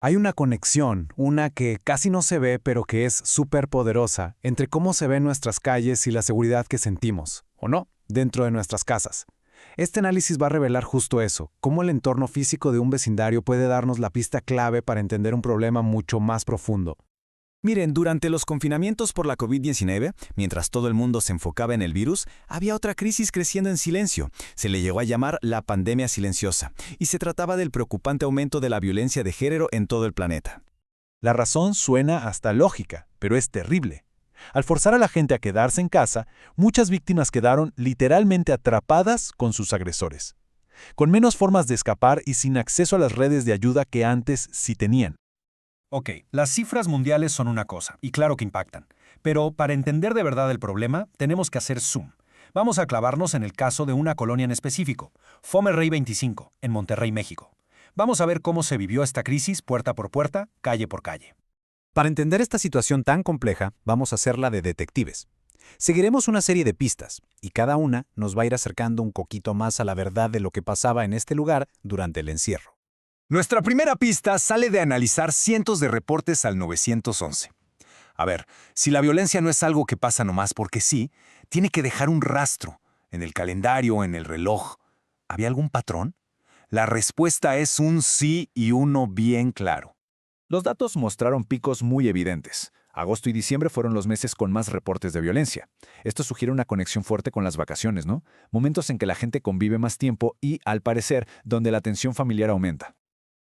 Hay una conexión, una que casi no se ve, pero que es súper poderosa, entre cómo se ven nuestras calles y la seguridad que sentimos, o no, dentro de nuestras casas. Este análisis va a revelar justo eso, cómo el entorno físico de un vecindario puede darnos la pista clave para entender un problema mucho más profundo. Miren, durante los confinamientos por la COVID-19, mientras todo el mundo se enfocaba en el virus, había otra crisis creciendo en silencio. Se le llegó a llamar la pandemia silenciosa, y se trataba del preocupante aumento de la violencia de género en todo el planeta. La razón suena hasta lógica, pero es terrible. Al forzar a la gente a quedarse en casa, muchas víctimas quedaron literalmente atrapadas con sus agresores, con menos formas de escapar y sin acceso a las redes de ayuda que antes sí tenían. Ok, las cifras mundiales son una cosa, y claro que impactan. Pero para entender de verdad el problema, tenemos que hacer zoom. Vamos a clavarnos en el caso de una colonia en específico, Fomerrey 25, en Monterrey, México. Vamos a ver cómo se vivió esta crisis puerta por puerta, calle por calle. Para entender esta situación tan compleja, vamos a hacerla de detectives. Seguiremos una serie de pistas, y cada una nos va a ir acercando un poquito más a la verdad de lo que pasaba en este lugar durante el encierro. Nuestra primera pista sale de analizar cientos de reportes al 911. A ver, si la violencia no es algo que pasa nomás porque sí, tiene que dejar un rastro, en el calendario, en el reloj. ¿Había algún patrón? La respuesta es un sí y uno bien claro. Los datos mostraron picos muy evidentes. Agosto y diciembre fueron los meses con más reportes de violencia. Esto sugiere una conexión fuerte con las vacaciones, ¿no? Momentos en que la gente convive más tiempo y, al parecer, donde la tensión familiar aumenta.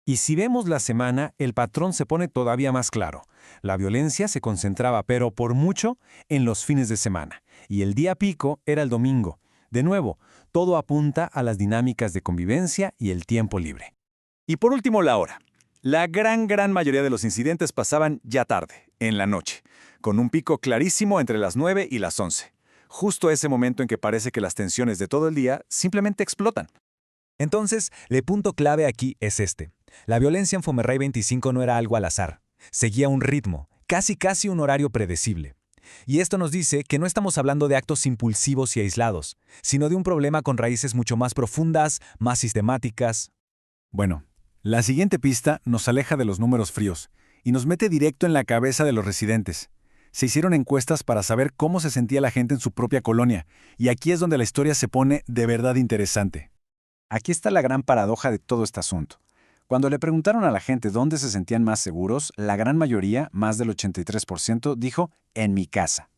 Y si vemos la semana, el patrón se pone todavía más claro. La violencia se concentraba, pero por mucho, en los fines de semana. Y el día pico era el domingo. De nuevo, todo apunta a las dinámicas de convivencia y el tiempo libre. Y por último, la hora. La gran mayoría de los incidentes pasaban ya tarde, en la noche, con un pico clarísimo entre las 9 y las 11. Justo ese momento en que parece que las tensiones de todo el día simplemente explotan. Entonces, el punto clave aquí es este. La violencia en Fomerrey 25 no era algo al azar. Seguía un ritmo, casi un horario predecible. Y esto nos dice que no estamos hablando de actos impulsivos y aislados, sino de un problema con raíces mucho más profundas, más sistemáticas. Bueno, la siguiente pista nos aleja de los números fríos y nos mete directo en la cabeza de los residentes. Se hicieron encuestas para saber cómo se sentía la gente en su propia colonia, y aquí es donde la historia se pone de verdad interesante. Aquí está la gran paradoja de todo este asunto. Cuando le preguntaron a la gente dónde se sentían más seguros, la gran mayoría, más del 83%, dijo en mi casa.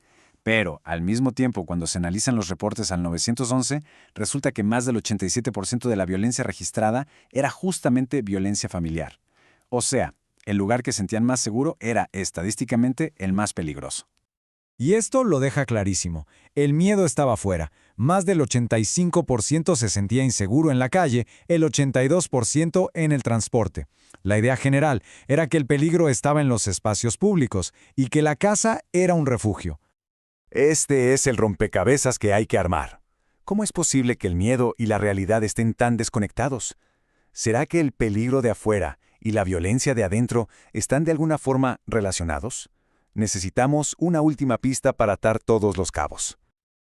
Pero, al mismo tiempo, cuando se analizan los reportes al 911, resulta que más del 87% de la violencia registrada era justamente violencia familiar. O sea, el lugar que sentían más seguro era, estadísticamente, el más peligroso. Y esto lo deja clarísimo. El miedo estaba afuera. Más del 85% se sentía inseguro en la calle, el 82% en el transporte. La idea general era que el peligro estaba en los espacios públicos y que la casa era un refugio. Este es el rompecabezas que hay que armar. ¿Cómo es posible que el miedo y la realidad estén tan desconectados? ¿Será que el peligro de afuera y la violencia de adentro están de alguna forma relacionados? Necesitamos una última pista para atar todos los cabos.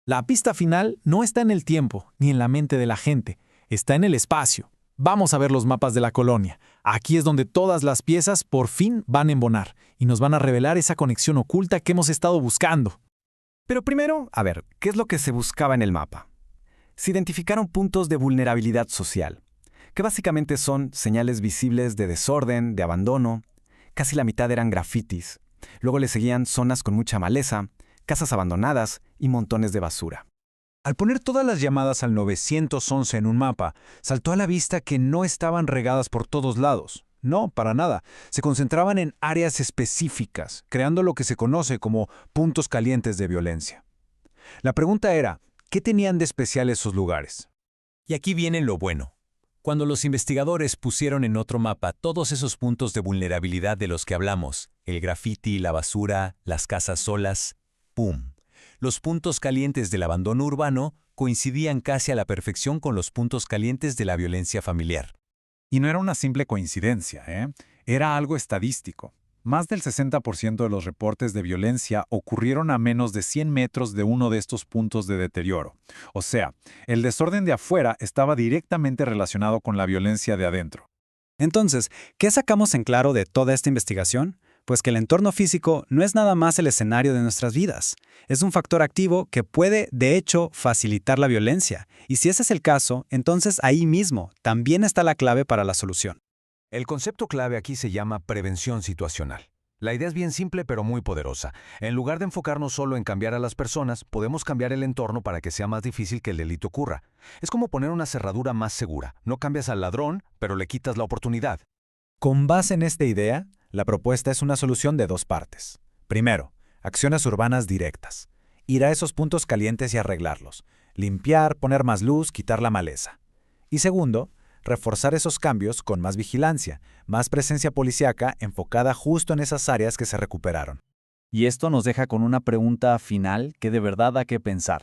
La pista final no está en el tiempo ni en la mente de la gente, está en el espacio. Vamos a ver los mapas de la colonia. Aquí es donde todas las piezas por fin van a embonar y nos van a revelar esa conexión oculta que hemos estado buscando. Pero primero, a ver, ¿qué es lo que se buscaba en el mapa? Se identificaron puntos de vulnerabilidad social, que básicamente son señales visibles de desorden, de abandono. Casi la mitad eran grafitis. Luego le seguían zonas con mucha maleza, casas abandonadas y montones de basura. Al poner todas las llamadas al 911 en un mapa, saltó a la vista que no estaban regadas por todos lados. No, para nada. Se concentraban en áreas específicas, creando lo que se conoce como puntos calientes de violencia. La pregunta era, ¿qué tenían de especial esos lugares? Y aquí viene lo bueno. Cuando los investigadores pusieron en otro mapa todos esos puntos de vulnerabilidad de los que hablamos, el grafiti, la basura, las casas solas, ¡pum! Los puntos calientes del abandono urbano coincidían casi a la perfección con los puntos calientes de la violencia familiar. Y no era una simple coincidencia, ¿eh? Era algo estadístico. Más del 60% de los reportes de violencia ocurrieron a menos de 100 metros de uno de estos puntos de deterioro. O sea, el desorden de afuera estaba directamente relacionado con la violencia de adentro. Entonces, ¿qué sacamos en claro de toda esta investigación? Pues que el entorno físico no es nada más el escenario de nuestras vidas. Es un factor activo que puede, de hecho, facilitar la violencia. Y si ese es el caso, entonces ahí mismo también está la clave para la solución. El concepto clave aquí se llama prevención situacional. La idea es bien simple pero muy poderosa. En lugar de enfocarnos solo en cambiar a las personas, podemos cambiar el entorno para que sea más difícil que el delito ocurra. Es como poner una cerradura más segura. No cambias al ladrón, pero le quitas la oportunidad. Con base en esta idea, la propuesta es una solución de dos partes. Primero, acciones urbanas directas. Ir a esos puntos calientes y arreglarlos. Limpiar, poner más luz, quitar la maleza. Y segundo, reforzar esos cambios con más vigilancia, más presencia policíaca enfocada justo en esas áreas que se recuperaron. Y esto nos deja con una pregunta final que de verdad da que pensar.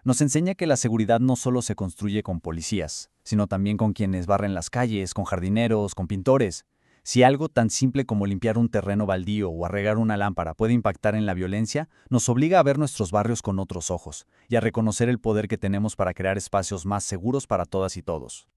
Nos enseña que la seguridad no solo se construye con policías, sino también con quienes barren las calles, con jardineros, con pintores. Si algo tan simple como limpiar un terreno baldío o arreglar una lámpara puede impactar en la violencia, nos obliga a ver nuestros barrios con otros ojos y a reconocer el poder que tenemos para crear espacios más seguros para todas y todos.